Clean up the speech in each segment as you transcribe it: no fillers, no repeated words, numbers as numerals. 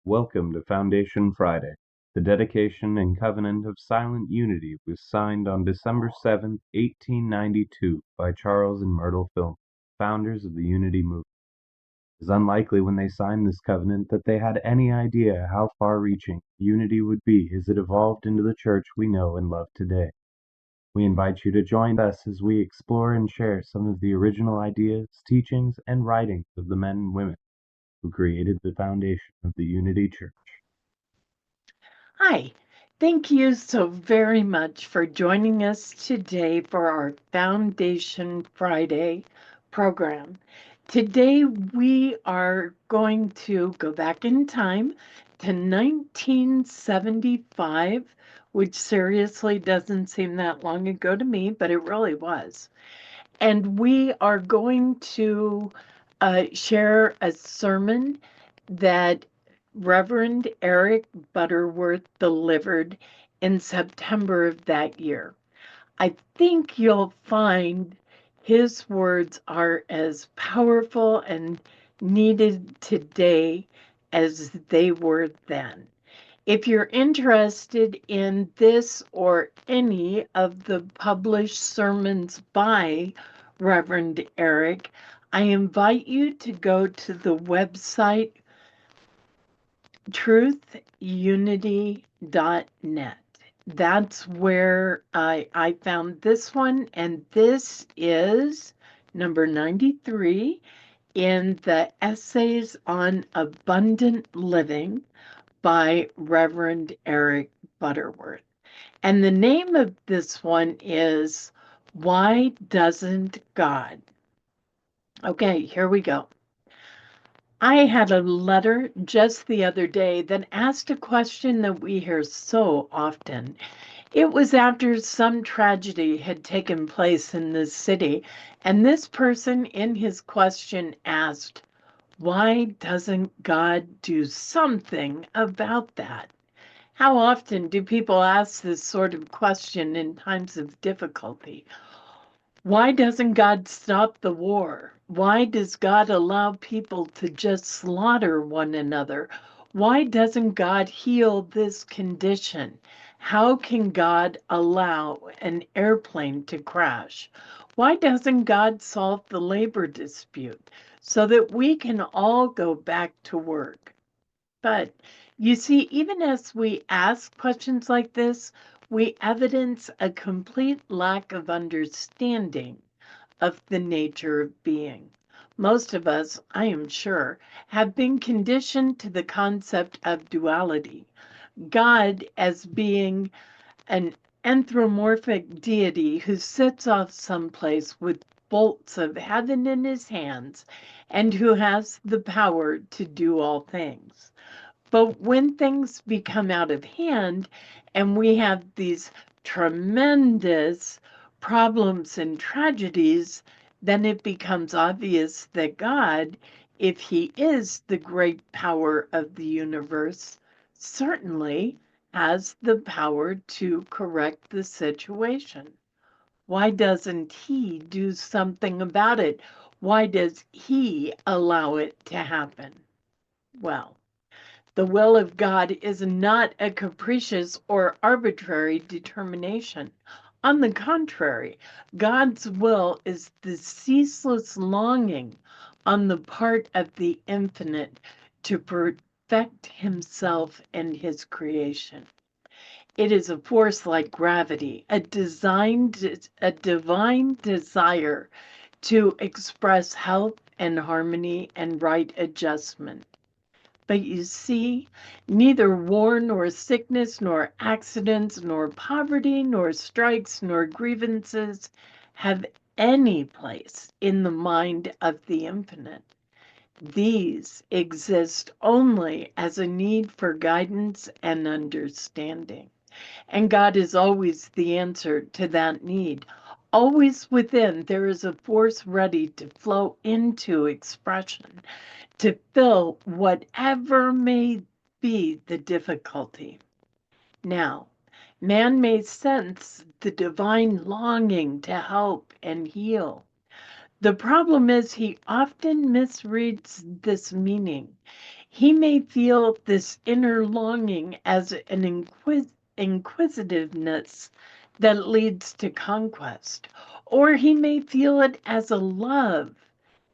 Welcome to Foundation Friday. The dedication and covenant of silent unity was signed on December 7th, 1892 by Charles and Myrtle Fillmore, founders of the Unity movement. It is unlikely when they signed this covenant that they had any idea how far-reaching unity would be as it evolved into the church we know and love today. We invite you to join us as we explore and share some of the original ideas, teachings, and writings of the men and women who created the foundation of the Unity Church. Hi, thank you so very much for joining us today for our Foundation Friday program. Today we are going to go back in time to 1975, which seriously doesn't seem that long ago to me, but it really was. And we are going to share a sermon that Reverend Eric Butterworth delivered in September of that year. I think you'll find his words are as powerful and needed today as they were then. If you're interested in this or any of the published sermons by Reverend Eric, I invite you to go to the website truthunity.net. That's where I found this one, and this is number 93 in the Essays on Abundant Living by Reverend Eric Butterworth. And the name of this one is Why Doesn't God? Okay, here we go. I had a letter just the other day that asked a question that we hear so often. It was after some tragedy had taken place in this city, and this person in his question asked, why doesn't God do something about that? How often do people ask this sort of question in times of difficulty? Why doesn't God stop the war? Why does God allow people to just slaughter one another? Why doesn't God heal this condition? How can God allow an airplane to crash? Why doesn't God solve the labor dispute so that we can all go back to work? But you see, even as we ask questions like this, we evidence a complete lack of understanding of the nature of being. Most of us, I am sure, have been conditioned to the concept of duality. God as being an anthropomorphic deity who sits off someplace with bolts of heaven in his hands and who has the power to do all things. But when things become out of hand and we have these tremendous problems and tragedies, then it becomes obvious that God, if he is the great power of the universe, certainly has the power to correct the situation. Why doesn't he do something about it? Why does he allow it to happen? Well, the will of God is not a capricious or arbitrary determination. On the contrary, God's will is the ceaseless longing on the part of the infinite to perfect himself and his creation. It is a force like gravity, a divine desire to express health and harmony and right adjustment. But you see, neither war, nor sickness, nor accidents, nor poverty, nor strikes, nor grievances have any place in the mind of the infinite. These exist only as a need for guidance and understanding. And God is always the answer to that need. Always within, there is a force ready to flow into expression, to fill whatever may be the difficulty. Now, man may sense the divine longing to help and heal. The problem is he often misreads this meaning. He may feel this inner longing as an inquisitiveness that leads to conquest, or he may feel it as a love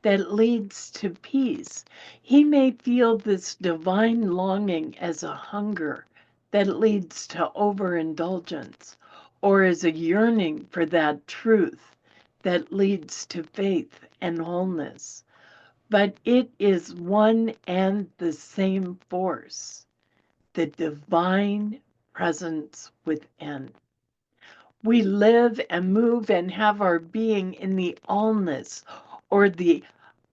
that leads to peace. He may feel this divine longing as a hunger that leads to overindulgence, or as a yearning for that truth that leads to faith and wholeness. But it is one and the same force, the divine presence within. We live and move and have our being in the allness or the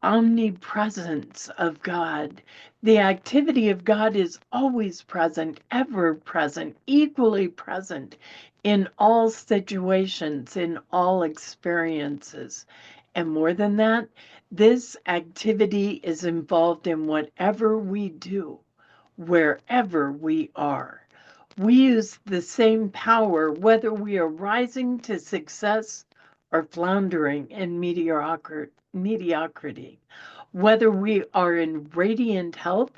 omnipresence of God. The activity of God is always present, ever present, equally present in all situations, in all experiences. And more than that, this activity is involved in whatever we do, wherever we are. We use the same power whether we are rising to success or floundering in mediocrity, whether we are in radiant health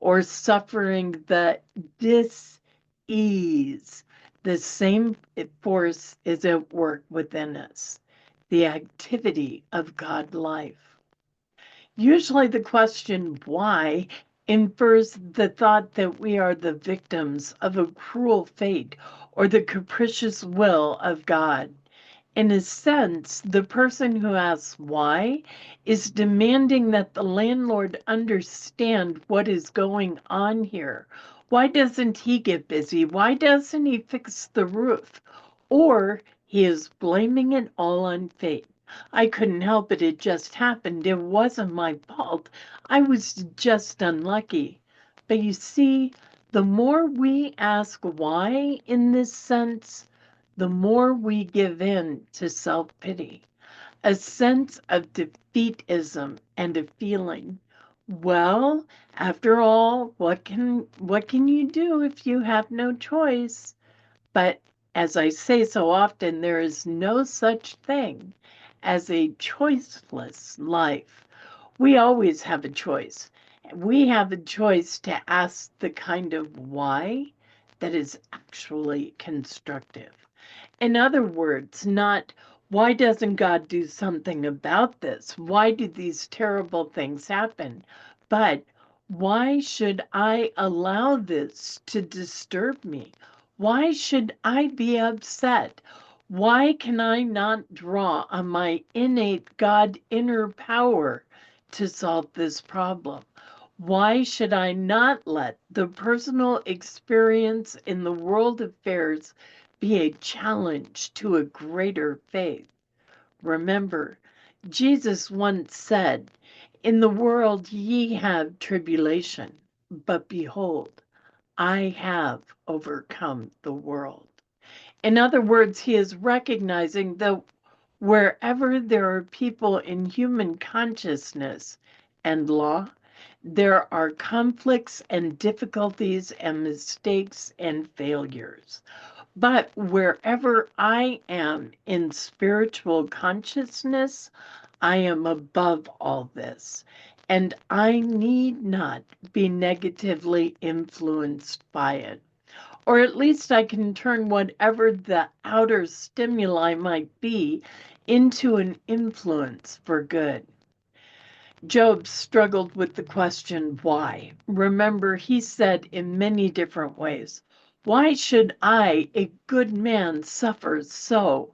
or suffering the dis-ease. The same force is at work within us, the activity of God life. Usually the question why infers the thought that we are the victims of a cruel fate or the capricious will of God. In a sense, the person who asks why is demanding that the landlord understand what is going on here. Why doesn't he get busy? Why doesn't he fix the roof? Or he is blaming it all on fate. I couldn't help it. It just happened. It wasn't my fault. I was just unlucky. But you see, the more we ask why in this sense, the more we give in to self-pity, a sense of defeatism and a feeling, well, after all, what can you do if you have no choice? But as I say so often, there is no such thing as a choiceless life. We always have a choice. We have a choice to ask the kind of why that is actually constructive. In other words, not why doesn't God do something about this? Why do these terrible things happen? But why should I allow this to disturb me? Why should I be upset? Why can I not draw on my innate God inner power to solve this problem? Why should I not let the personal experience in the world affairs be a challenge to a greater faith? Remember, Jesus once said, "In the world ye have tribulation, but behold, I have overcome the world." In other words, he is recognizing that wherever there are people in human consciousness and law, there are conflicts and difficulties and mistakes and failures. But wherever I am in spiritual consciousness, I am above all this. And I need not be negatively influenced by it. Or at least I can turn whatever the outer stimuli might be into an influence for good. Job struggled with the question, why? Remember, he said in many different ways, "Why should I, a good man, suffer so?"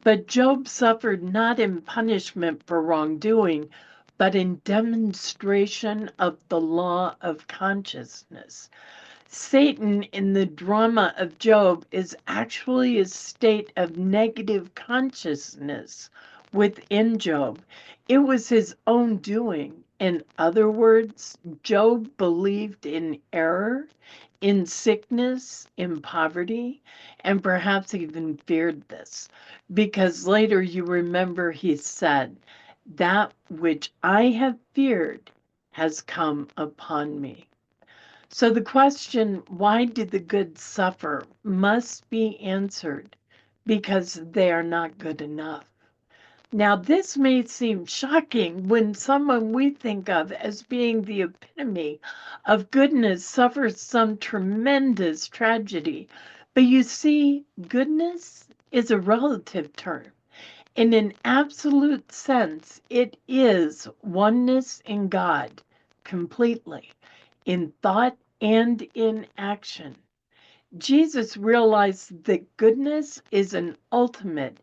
But Job suffered not in punishment for wrongdoing, but in demonstration of the law of consciousness. Satan in the drama of Job is actually a state of negative consciousness within Job. It was his own doing. In other words, Job believed in error, in sickness, in poverty, and perhaps even feared this. Because later you remember he said, "That which I have feared has come upon me." So the question, why did the good suffer, must be answered because they are not good enough. Now, this may seem shocking when someone we think of as being the epitome of goodness suffers some tremendous tragedy. But you see, goodness is a relative term. In an absolute sense, it is oneness in God completely, in thought and in action. Jesus realized that goodness is an ultimate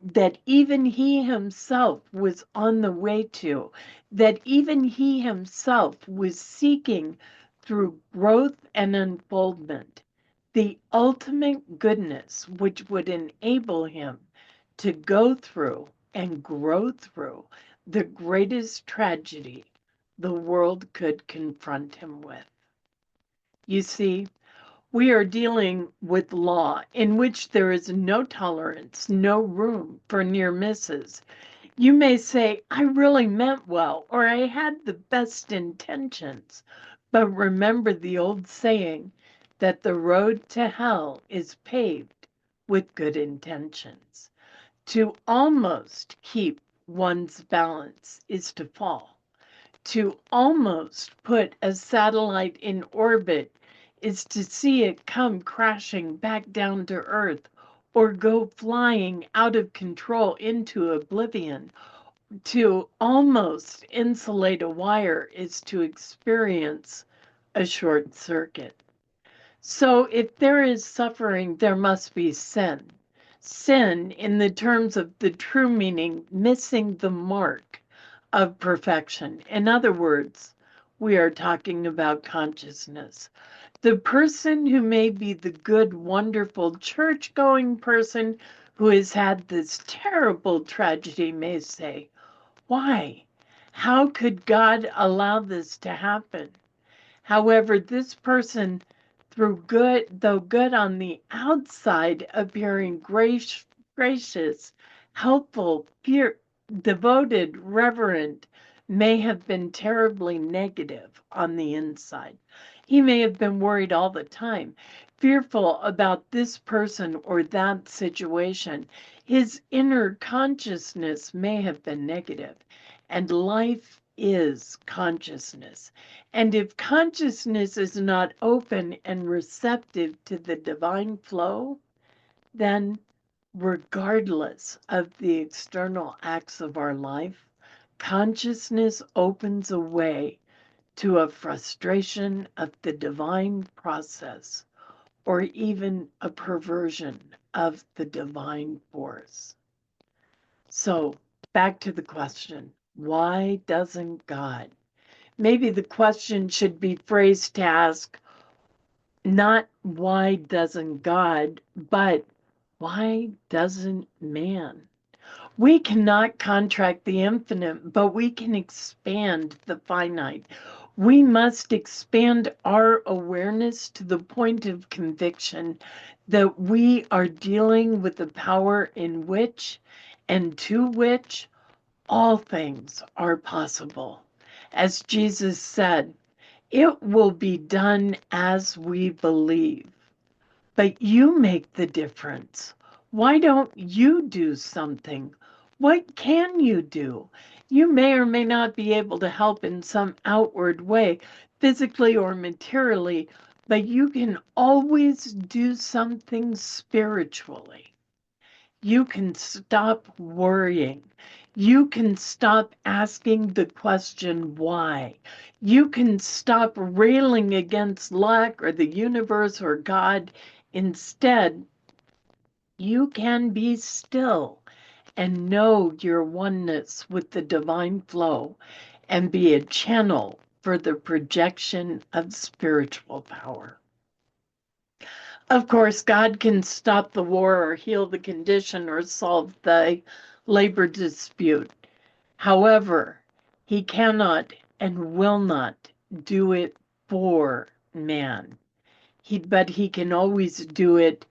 that even he himself was on the way to, that even he himself was seeking through growth and unfoldment, the ultimate goodness which would enable him to go through and grow through the greatest tragedy the world could confront him with. You see, we are dealing with law in which there is no tolerance, no room for near misses. You may say, I really meant well, or I had the best intentions. But remember the old saying that the road to hell is paved with good intentions. To almost keep one's balance is to fall. To almost put a satellite in orbit is to see it come crashing back down to Earth or go flying out of control into oblivion. To almost insulate a wire is to experience a short circuit. So if there is suffering, there must be sin. Sin, in the terms of the true meaning, missing the mark of perfection. In other words, we are talking about consciousness. The person who may be the good, wonderful, church going person who has had this terrible tragedy may say, why? How could God allow this to happen? However, this person, though good on the outside, appearing gracious, helpful, devoted, reverent, may have been terribly negative on the inside. He may have been worried all the time, fearful about this person or that situation. His inner consciousness may have been negative, and life is consciousness. And if consciousness is not open and receptive to the divine flow, then regardless of the external acts of our life, consciousness opens a way to a frustration of the divine process or even a perversion of the divine force. So, back to the question, why doesn't God? Maybe the question should be phrased to ask not why doesn't God, but why doesn't man? We cannot contract the infinite, but we can expand the finite. We must expand our awareness to the point of conviction that we are dealing with the power in which and to which all things are possible. As Jesus said, it will be done as we believe. But you make the difference. Why don't you do something? What can you do? You may or may not be able to help in some outward way, physically or materially, but you can always do something spiritually. You can stop worrying. You can stop asking the question why. You can stop railing against luck or the universe or God. Instead, you can be still and know your oneness with the divine flow and be a channel for the projection of spiritual power. Of course, God can stop the war or heal the condition or solve the labor dispute. However, he cannot and will not do it for man. But he can always do it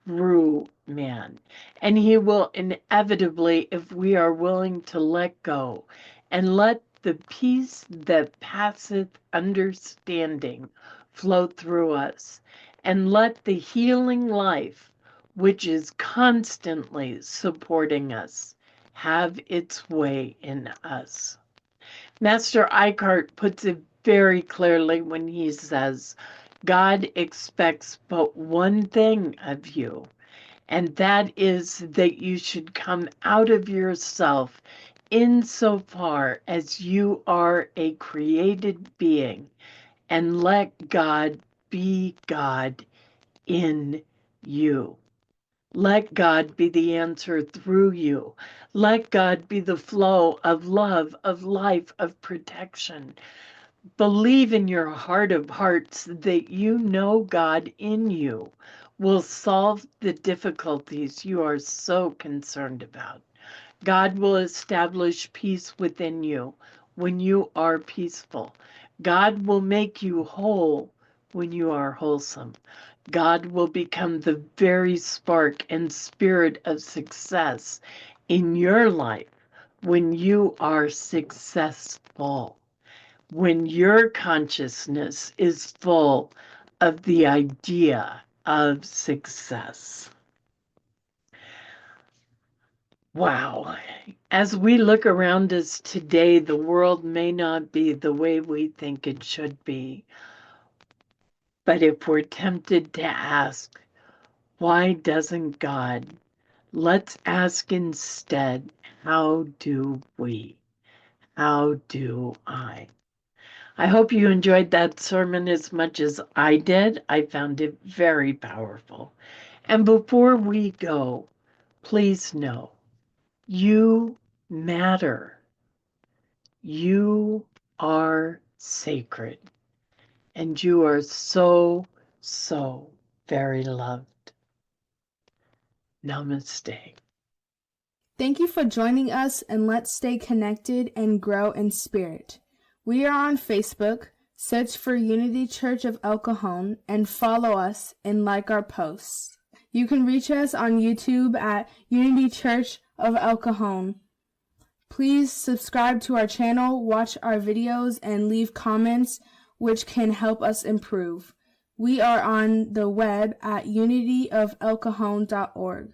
through man. And he will inevitably, if we are willing to let go and let the peace that passeth understanding flow through us, and let the healing life, which is constantly supporting us, have its way in us. Master Eckhart puts it very clearly when he says, God expects but one thing of you, and that is that you should come out of yourself insofar as you are a created being and let God be God in you. Let God be the answer through you. Let God be the flow of love, of life, of protection. Believe in your heart of hearts that you know God in you will solve the difficulties you are so concerned about. God will establish peace within you when you are peaceful. God will make you whole when you are wholesome. God will become the very spark and spirit of success in your life when you are successful, when your consciousness is full of the idea of success. Wow. As we look around us today, the world may not be the way we think it should be. But if we're tempted to ask, why doesn't God? Let's ask instead, how do we? How do I? I hope you enjoyed that sermon as much as I did. I found it very powerful. And before we go, please know you matter. You are sacred. And you are so, so very loved. Namaste. Thank you for joining us, and let's stay connected and grow in spirit. We are on Facebook. Search for Unity Church of El Cajon and follow us and like our posts. You can reach us on YouTube at Unity Church of El Cajon. Please subscribe to our channel, watch our videos, and leave comments which can help us improve. We are on the web at unityofelcajon.org.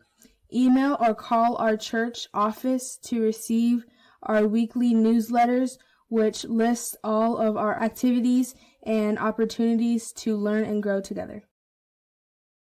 Email or call our church office to receive our weekly newsletters, which lists all of our activities and opportunities to learn and grow together.